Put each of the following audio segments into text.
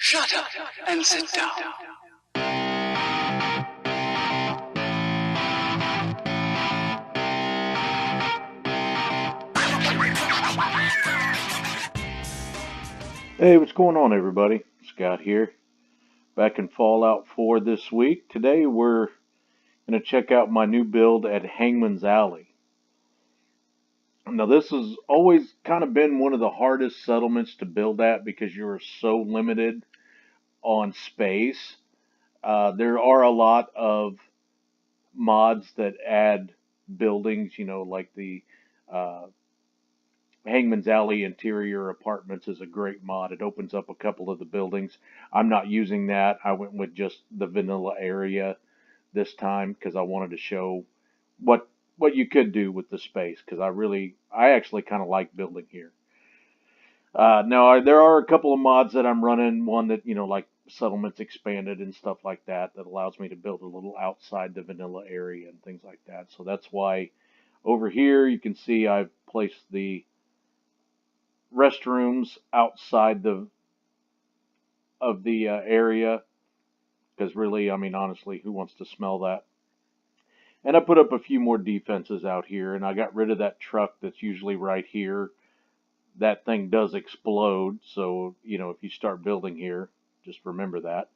Shut up and sit down. Hey, what's going on, everybody? Scott here, back in Fallout 4 this week. Today we're going to check out my new build at Hangman's Alley. Now, this has always kind of been one of the hardest settlements to build at because you're so limited on space. There are a lot of mods that add buildings, like the uh, Hangman's Alley interior apartments is a great mod. It opens up a couple of the buildings. I'm not using that. I went with just the vanilla area this time because I wanted to show what you could do with the space because I actually kind of like building here. Now there are a couple of mods that I'm running. One that like settlements expanded and stuff like that that allows me to build a little outside the vanilla area and things like that. So that's why over here you can see I've placed the restrooms outside of the area because really, I mean, honestly, who wants to smell that? And I put up a few more defenses out here, and I got rid of that truck that's usually right here. That thing does explode, so if you start building here, just remember that.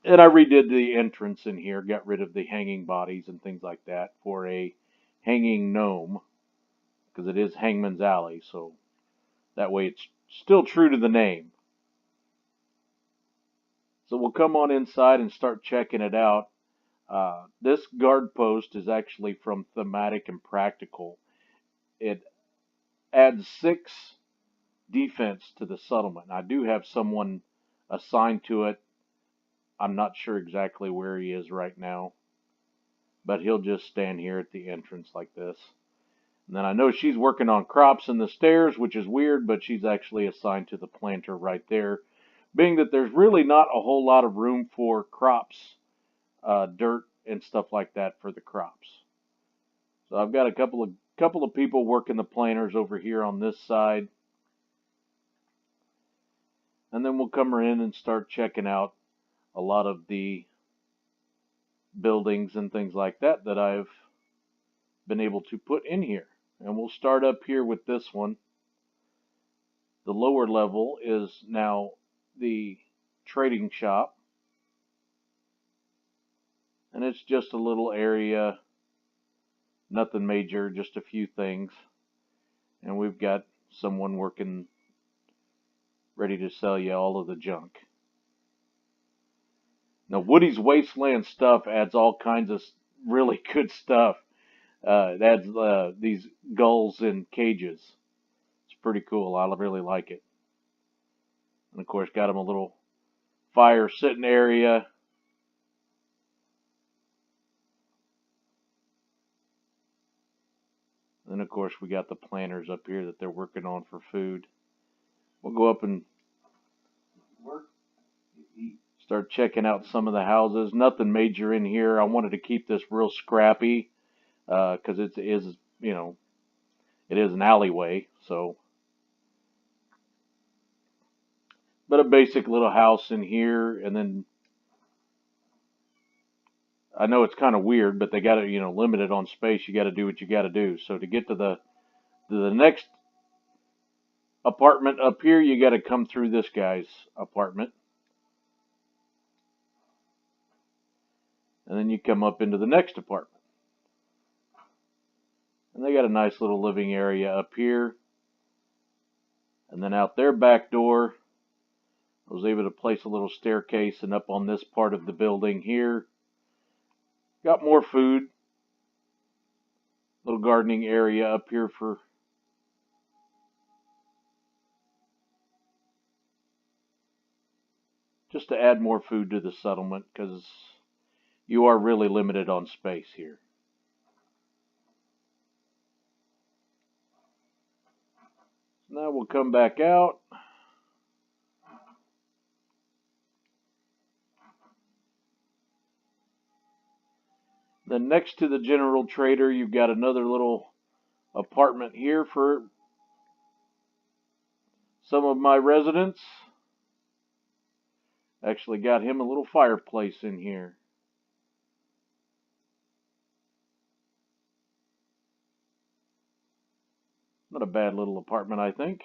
And I redid the entrance in here, got rid of the hanging bodies and things like that for a hanging gnome because it is Hangman's Alley, so that way it's still true to the name. So we'll come on inside and start checking it out. This guard post is actually from Thematic and Practical. It adds 6 defense to the settlement. I do have someone assigned to it. I'm not sure exactly where he is right now, but he'll just stand here at the entrance like this. And then I know she's working on crops in the stairs, which is weird, but she's actually assigned to the planter right there, being that there's really not a whole lot of room for crops, dirt and stuff like that for the crops. So I've got a couple of people working the planters over here on this side. And then we'll come in and start checking out a lot of the buildings and things like that that I've been able to put in here. And we'll start up here with this one. The lower level is now the trading shop. And it's just a little area, nothing major, just a few things. And we've got someone working, ready to sell you all of the junk. Now, Woody's Wasteland stuff adds all kinds of really good stuff. It adds these gulls in cages. It's pretty cool. I really like it. And of course, got him a little fire sitting area. Then, of course, we got the planters up here that they're working on for food. We'll go up and start checking out some of the houses. Nothing major in here. I wanted to keep this real scrappy because it is an alleyway. So, but a basic little house in here, and then I know it's kind of weird, but they got it, limited on space. You got to do what you got to do. So to get to the next apartment up here, you got to come through this guy's apartment. And then you come up into the next apartment. And they got a nice little living area up here. And then out their back door, I was able to place a little staircase, and up on this part of the building here, got more food. Little gardening area up here for just to add more food to the settlement because you are really limited on space here. Now we'll come back out. Then next to the general trader, you've got another little apartment here for some of my residents. Actually got him a little fireplace in here. Not a bad little apartment, I think.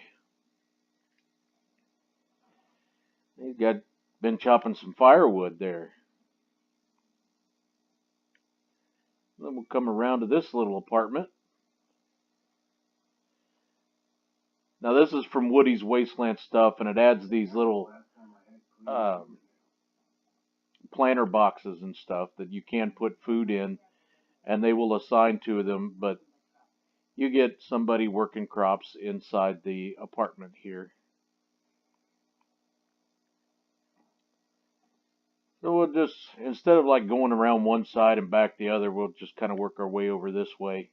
He's been chopping some firewood there. Then we'll come around to this little apartment. Now this is from Woody's Wasteland Stuff, and it adds these little planter boxes and stuff that you can put food in, and they will assign to them, but you get somebody working crops inside the apartment here. So we'll just, instead of like going around one side and back the other, we'll just kind of work our way over this way.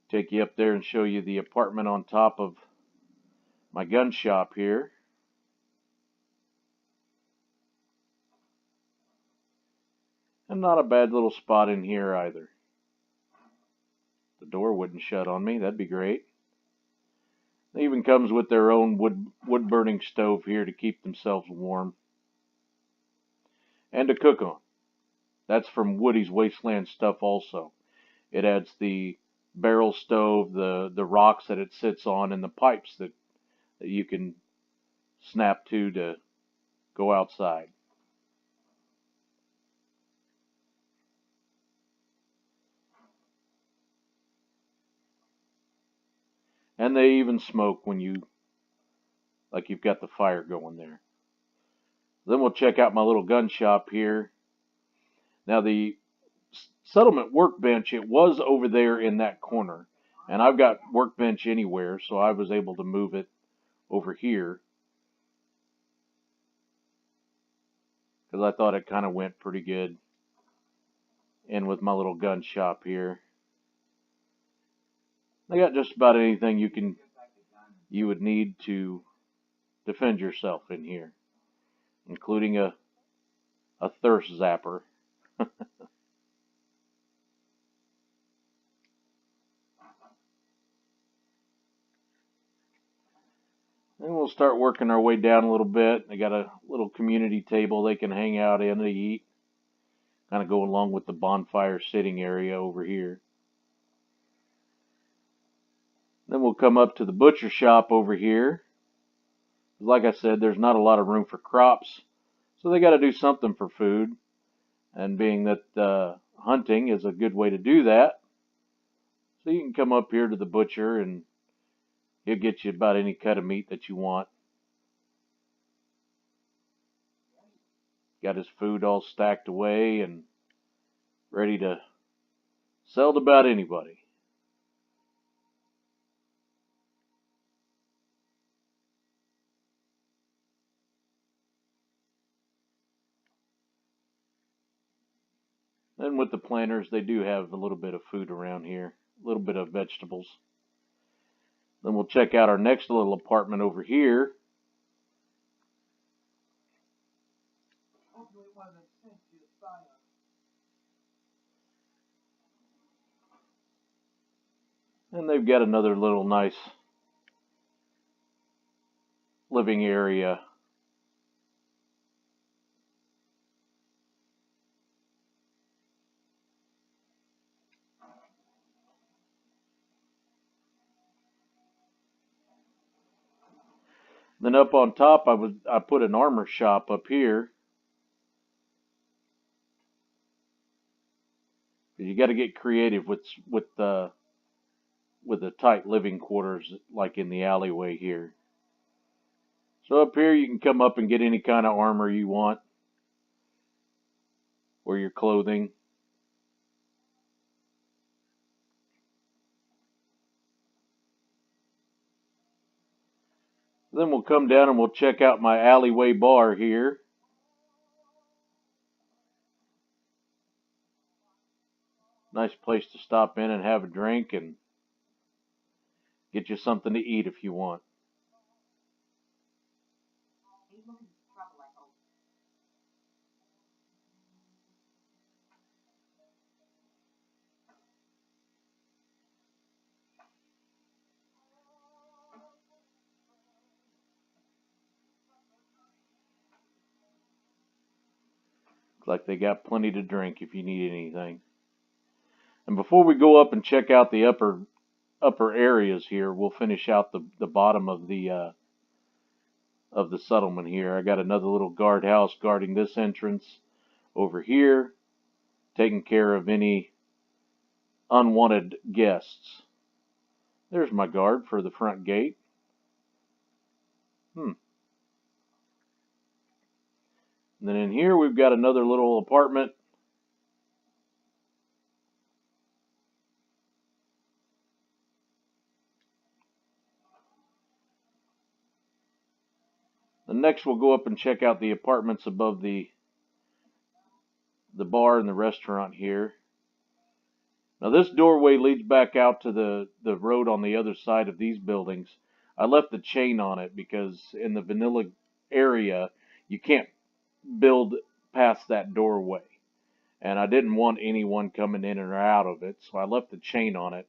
Take you up there and show you the apartment on top of my gun shop here. And not a bad little spot in here either. The door wouldn't shut on me, that'd be great. It even comes with their own wood burning stove here to keep themselves warm. And to cook on. That's from Woody's Wasteland Stuff also. It adds the barrel stove, the rocks that it sits on, and the pipes that you can snap to go outside. And they even smoke when you've got the fire going there. Then we'll check out my little gun shop here. Now the settlement workbench, it was over there in that corner. And I've got workbench anywhere, so I was able to move it over here. Because I thought it kind of went pretty good in with my little gun shop here. I got just about anything you would need to defend yourself in here, including a thirst zapper. Then we'll start working our way down a little bit. They got a little community table they can hang out in to eat. Kind of go along with the bonfire sitting area over here. Then we'll come up to the butcher shop over here. Like I said, there's not a lot of room for crops, so they got to do something for food. And being that hunting is a good way to do that, so you can come up here to the butcher and he'll get you about any cut of meat that you want. Got his food all stacked away and ready to sell to about anybody. And with the planters, they do have a little bit of food around here, a little bit of vegetables. Then we'll check out our next little apartment over here. And they've got another little nice living area. Then up on top, I put an armor shop up here. You got to get creative with the tight living quarters, like in the alleyway here. So up here, you can come up and get any kind of armor you want, or your clothing. Then we'll come down and we'll check out my alleyway bar here. Nice place to stop in and have a drink and get you something to eat if you want. Looks like they got plenty to drink if you need anything. And before we go up and check out the upper areas here, we'll finish out the bottom of the settlement here. I got another little guardhouse guarding this entrance over here, taking care of any unwanted guests. There's my guard for the front gate. And then in here we've got another little apartment. And next we'll go up and check out the apartments above the bar and the restaurant here. Now this doorway leads back out to the road on the other side of these buildings. I left the chain on it because in the vanilla area you can't build past that doorway. And I didn't want anyone coming in or out of it, so I left the chain on it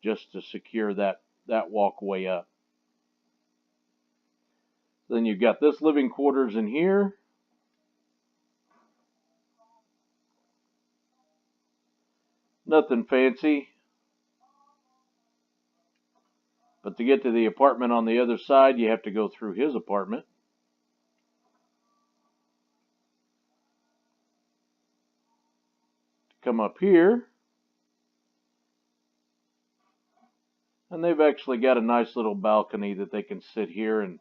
just to secure that walkway up. Then you've got this living quarters in here. Nothing fancy. But to get to the apartment on the other side, you have to go through his apartment. Come up here. And they've actually got a nice little balcony that they can sit here and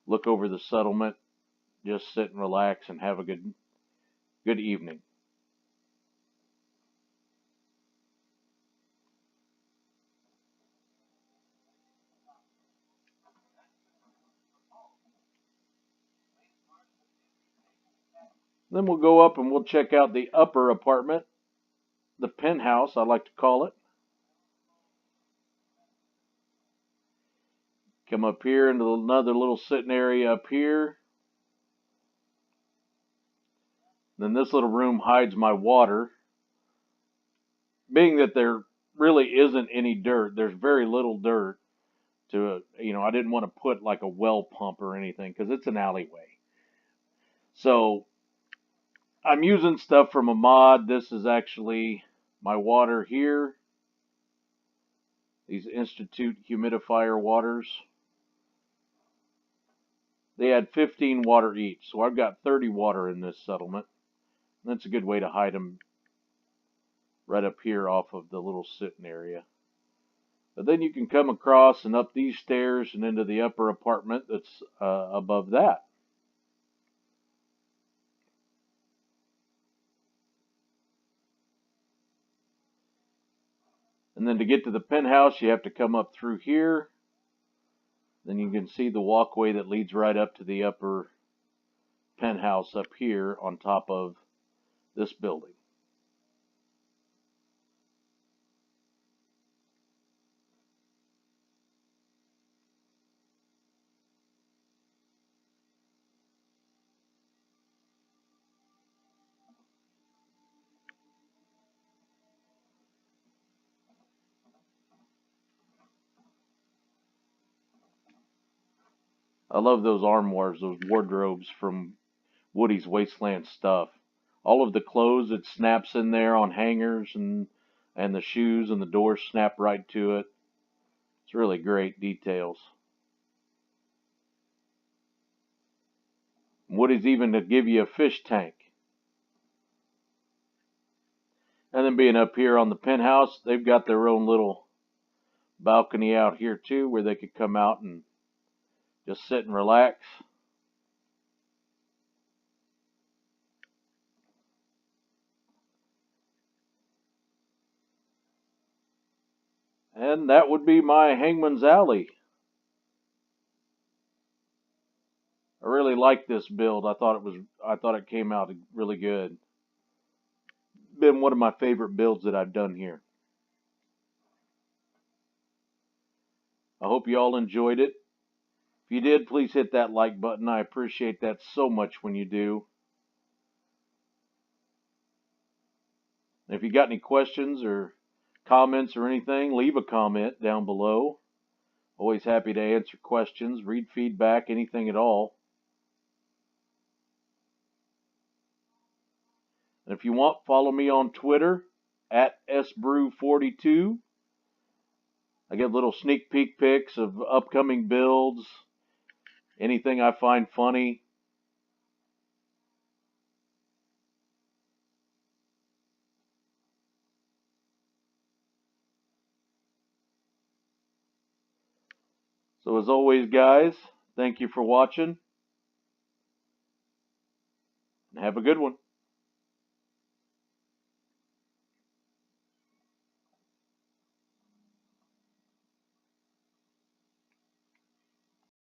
look over the settlement, just sit and relax and have a good evening. Then we'll go up and we'll check out the upper apartment, the penthouse, I like to call it. Come up here into another little sitting area up here. Then this little room hides my water. Being that there really isn't any dirt, there's very little dirt to, I didn't want to put like a well pump or anything because it's an alleyway. So I'm using stuff from a mod. This is actually my water here. These Institute humidifier waters. They had 15 water each, so I've got 30 water in this settlement. That's a good way to hide them right up here off of the little sitting area. But then you can come across and up these stairs and into the upper apartment that's above that. And then to get to the penthouse, you have to come up through here. Then you can see the walkway that leads right up to the upper penthouse up here on top of this building. I love those armoires, those wardrobes from Woody's Wasteland stuff. All of the clothes, it snaps in there on hangers, and the shoes and the doors snap right to it. It's really great details. Woody's even to give you a fish tank. And then being up here on the penthouse, they've got their own little balcony out here too, where they could come out and just sit and relax. And that would be my Hangman's Alley. I really like this build. I thought it came out really good. Been one of my favorite builds that I've done here. I hope you all enjoyed it. If you did, please hit that like button. I appreciate that so much when you do. And if you got any questions or comments or anything, leave a comment down below. Always happy to answer questions, read feedback, anything at all. And if you want, follow me on Twitter at sbrew42. I get little sneak peek pics of upcoming builds, anything I find funny. So as always, guys, thank you for watching, and have a good one.